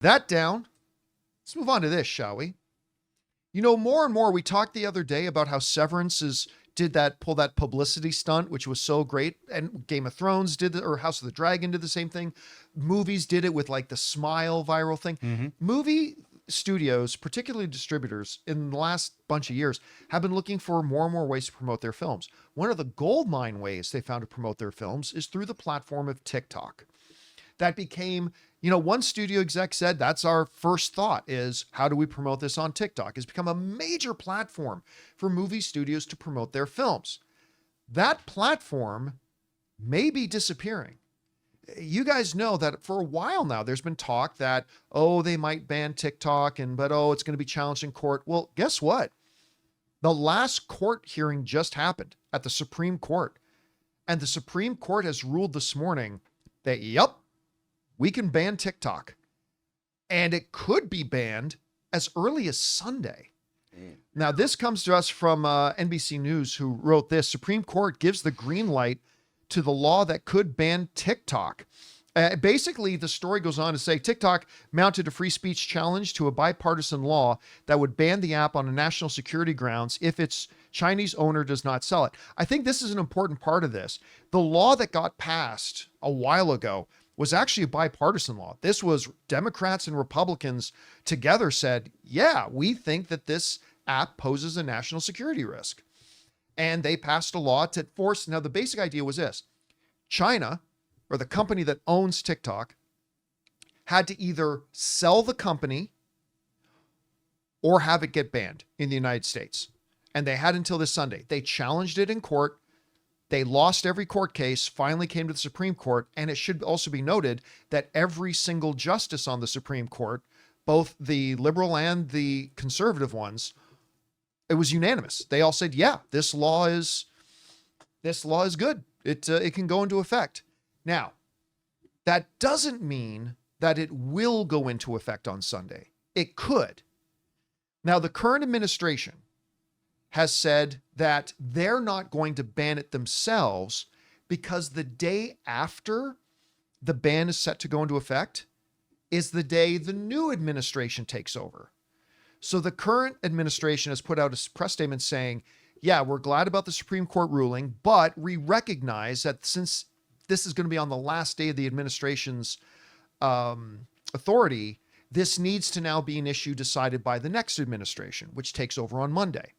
That down. Let's move on to this, shall we? You know, more and more, we talked the other day about how Severance pull that publicity stunt, which was so great. And Game of Thrones did it, or House of the Dragon did the same thing. Movies did it with like the Smile viral thing. Mm-hmm. Movie studios, particularly distributors, in the last bunch of years, have been looking for more and more ways to promote their films. One of the goldmine ways they found to promote their films is through the platform of TikTok. That became, one studio exec said, that's our first thought is, how do we promote this on TikTok? It's become a major platform for movie studios to promote their films. That platform may be disappearing. You guys know that for a while now, there's been talk that, they might ban TikTok but it's going to be challenged in court. Well, guess what? The last court hearing just happened at the Supreme Court. And the Supreme Court has ruled this morning that, we can ban TikTok. And it could be banned as early as Sunday. Now, this comes to us from NBC News, who wrote this. Supreme Court gives the green light to the law that could ban TikTok. Basically, the story goes on to say TikTok mounted a free speech challenge to a bipartisan law that would ban the app on a national security grounds if its Chinese owner does not sell it. I think this is an important part of this. The law that got passed a while ago was actually a bipartisan law. This was Democrats and Republicans together said, we think that this app poses a national security risk. And they passed a law to force. Now, the basic idea was this. China, or the company that owns TikTok, had to either sell the company or have it get banned in the United States. And they had until this Sunday. They challenged it in court. They lost every court case, finally came to the Supreme Court. And it should also be noted that every single justice on the Supreme Court, both the liberal and the conservative ones, it was unanimous. They all said, this law is good. It can go into effect. Now, that doesn't mean that it will go into effect on Sunday. It could. Now, the current administration has said that they're not going to ban it themselves because the day after the ban is set to go into effect is the day the new administration takes over. So the current administration has put out a press statement saying, we're glad about the Supreme Court ruling, but we recognize that since this is going to be on the last day of the administration's authority, this needs to now be an issue decided by the next administration, which takes over on Monday.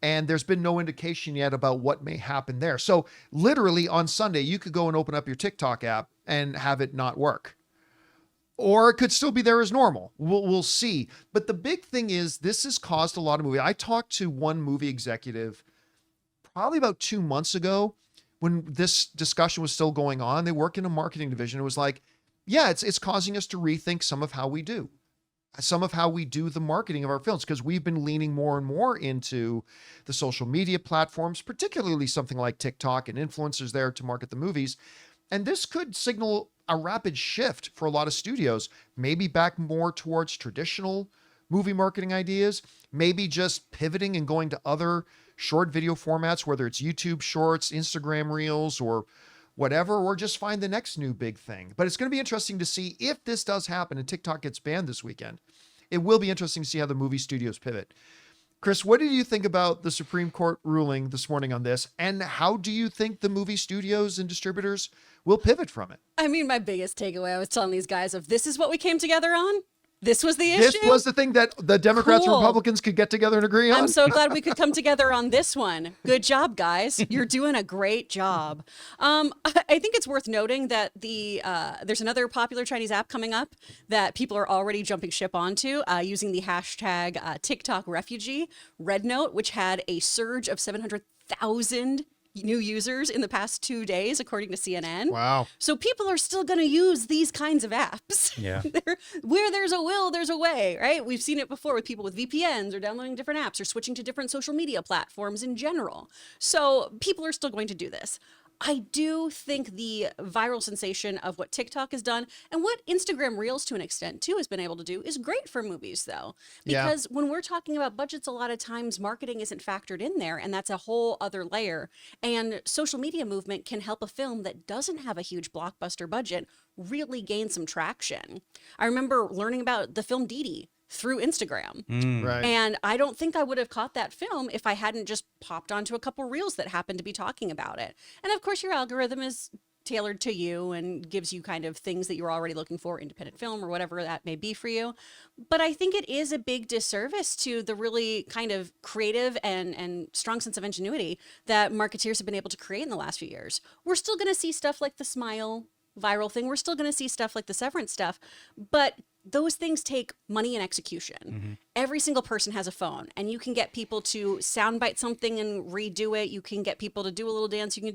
And there's been no indication yet about what may happen there. So literally on Sunday, you could go and open up your TikTok app and have it not work. Or it could still be there as normal. We'll see. But the big thing is this has caused a lot of movies. I talked to one movie executive probably about 2 months ago when this discussion was still going on. They work in a marketing division. It was like, it's causing us to rethink some of how we do the marketing of our films, because we've been leaning more and more into the social media platforms, particularly something like TikTok and influencers there to market the movies. And this could signal a rapid shift for a lot of studios, maybe back more towards traditional movie marketing ideas, maybe just pivoting and going to other short video formats, whether it's YouTube Shorts, Instagram Reels, or whatever, or just find the next new big thing. But it's going to be interesting to see if this does happen and TikTok gets banned this weekend. It will be interesting to see how the movie studios pivot. Chris, what did you think about the Supreme Court ruling this morning on this? And how do you think the movie studios and distributors will pivot from it? I mean, my biggest takeaway, I was telling these guys this is what we came together on. This was the issue. This was the thing that the Democrats and Republicans could get together and agree on. I'm so glad we could come together on this one. Good job, guys. You're doing a great job. I think it's worth noting that there's another popular Chinese app coming up that people are already jumping ship onto using the hashtag TikTok refugee, Red Note, which had a surge of 700,000 new users in the past 2 days, according to CNN. Wow. So people are still going to use these kinds of apps. Yeah. Where there's a will, there's a way, right? We've seen it before with people with VPNs or downloading different apps or switching to different social media platforms in general. So people are still going to do this. I do think the viral sensation of what TikTok has done and what Instagram Reels to an extent too has been able to do is great for movies though. Yeah. Because when we're talking about budgets, a lot of times marketing isn't factored in there, and that's a whole other layer. And social media movement can help a film that doesn't have a huge blockbuster budget really gain some traction. I remember learning about the film Dee Dee through Instagram. Right. And I don't think I would have caught that film if I hadn't just popped onto a couple reels that happened to be talking about it. And of course, your algorithm is tailored to you and gives you kind of things that you're already looking for, independent film or whatever that may be for you. But I think it is a big disservice to the really kind of creative and strong sense of ingenuity that marketeers have been able to create in the last few years. We're still going to see stuff like the Smile viral thing. We're still going to see stuff like the Severance stuff, but those things take money and execution. Every single person has a phone, and you can get people to soundbite something and redo it. You can get people to do a little dance. You can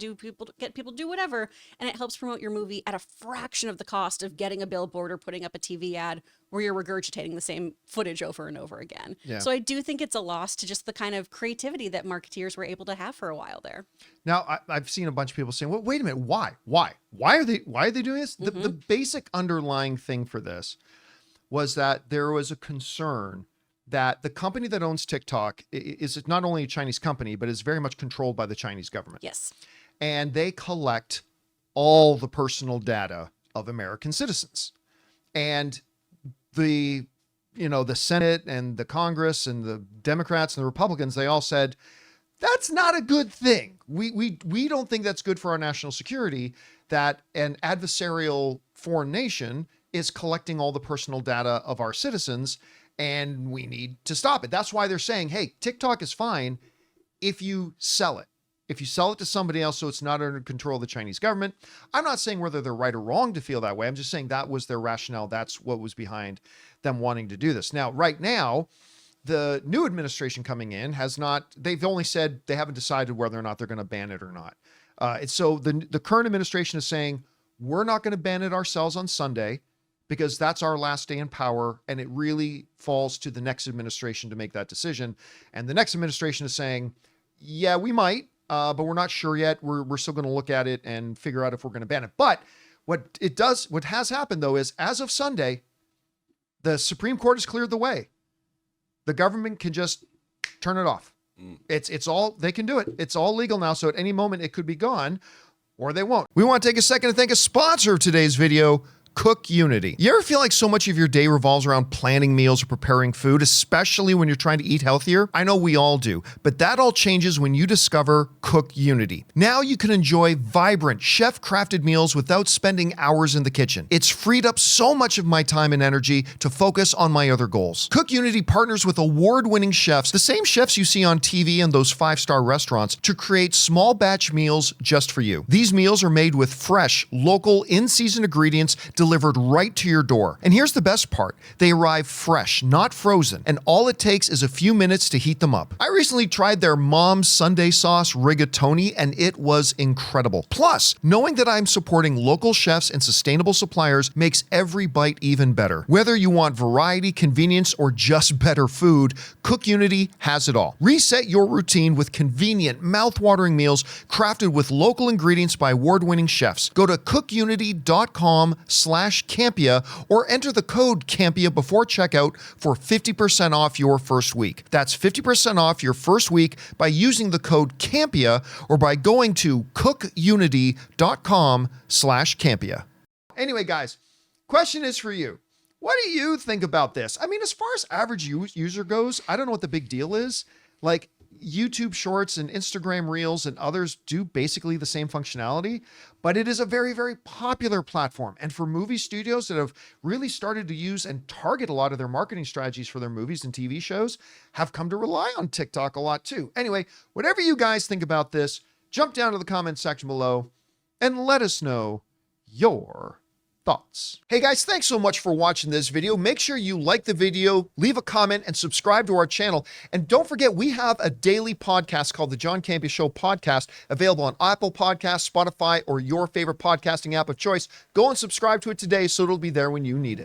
get people to do whatever, and it helps promote your movie at a fraction of the cost of getting a billboard or putting up a TV ad where you're regurgitating the same footage over and over again. Yeah. So I do think it's a loss to just the kind of creativity that marketeers were able to have for a while there. Now, I've seen a bunch of people saying, well, wait a minute, why are they doing this? The basic underlying thing for this was that there was a concern that the company that owns TikTok is not only a Chinese company, but is very much controlled by the Chinese government. Yes. And they collect all the personal data of American citizens. And the Senate and the Congress and the Democrats and the Republicans, they all said, that's not a good thing. We don't think that's good for our national security, that an adversarial foreign nation is collecting all the personal data of our citizens, and we need to stop it. That's why they're saying, hey, TikTok is fine if you sell it. If you sell it to somebody else so it's not under control of the Chinese government. I'm not saying whether they're right or wrong to feel that way. I'm just saying that was their rationale. That's what was behind them wanting to do this. Now, right now, the new administration coming in they've only said they haven't decided whether or not they're going to ban it or not. So the current administration is saying, we're not going to ban it ourselves on Sunday because that's our last day in power, and it really falls to the next administration to make that decision. And the next administration is saying, yeah, we might, but we're not sure yet. We're still going to look at it and figure out if we're going to ban it. But what has happened though is, as of Sunday, the Supreme Court has cleared the way. The government can just turn it off. It's all, they can do it. It's all legal now. So at any moment it could be gone, or they won't. We want to take a second to thank a sponsor of today's video, CookUnity. You ever feel like so much of your day revolves around planning meals or preparing food, especially when you're trying to eat healthier? I know we all do, but that all changes when you discover CookUnity. Now you can enjoy vibrant, chef-crafted meals without spending hours in the kitchen. It's freed up so much of my time and energy to focus on my other goals. CookUnity partners with award-winning chefs, the same chefs you see on TV and those five-star restaurants, to create small batch meals just for you. These meals are made with fresh, local, in-season ingredients delivered right to your door. And here's the best part. They arrive fresh, not frozen, and all it takes is a few minutes to heat them up. I recently tried their Mom's Sunday Sauce Rigatoni, and it was incredible. Plus, knowing that I'm supporting local chefs and sustainable suppliers makes every bite even better. Whether you want variety, convenience, or just better food, CookUnity has it all. Reset your routine with convenient, mouth-watering meals crafted with local ingredients by award-winning chefs. Go to cookunity.com/Campea or enter the code Campea before checkout for 50% off your first week. That's 50% off your first week by using the code Campea or by going to cookunity.com/Campea. Anyway, guys, question is for you. What do you think about this? I mean, as far as average user goes, I don't know what the big deal is. Like, YouTube Shorts and Instagram Reels and others do basically the same functionality, but it is a very, very popular platform. And for movie studios that have really started to use and target a lot of their marketing strategies for their movies and TV shows have come to rely on TikTok a lot too. Anyway, whatever you guys think about this, jump down to the comment section below and let us know your thoughts. Hey guys, thanks so much for watching this video. Make sure you like the video, leave a comment, and subscribe to our channel. And don't forget, we have a daily podcast called the John Campea Show podcast, available on Apple Podcasts, Spotify, or your favorite podcasting app of choice. Go and subscribe to it today so it'll be there when you need it.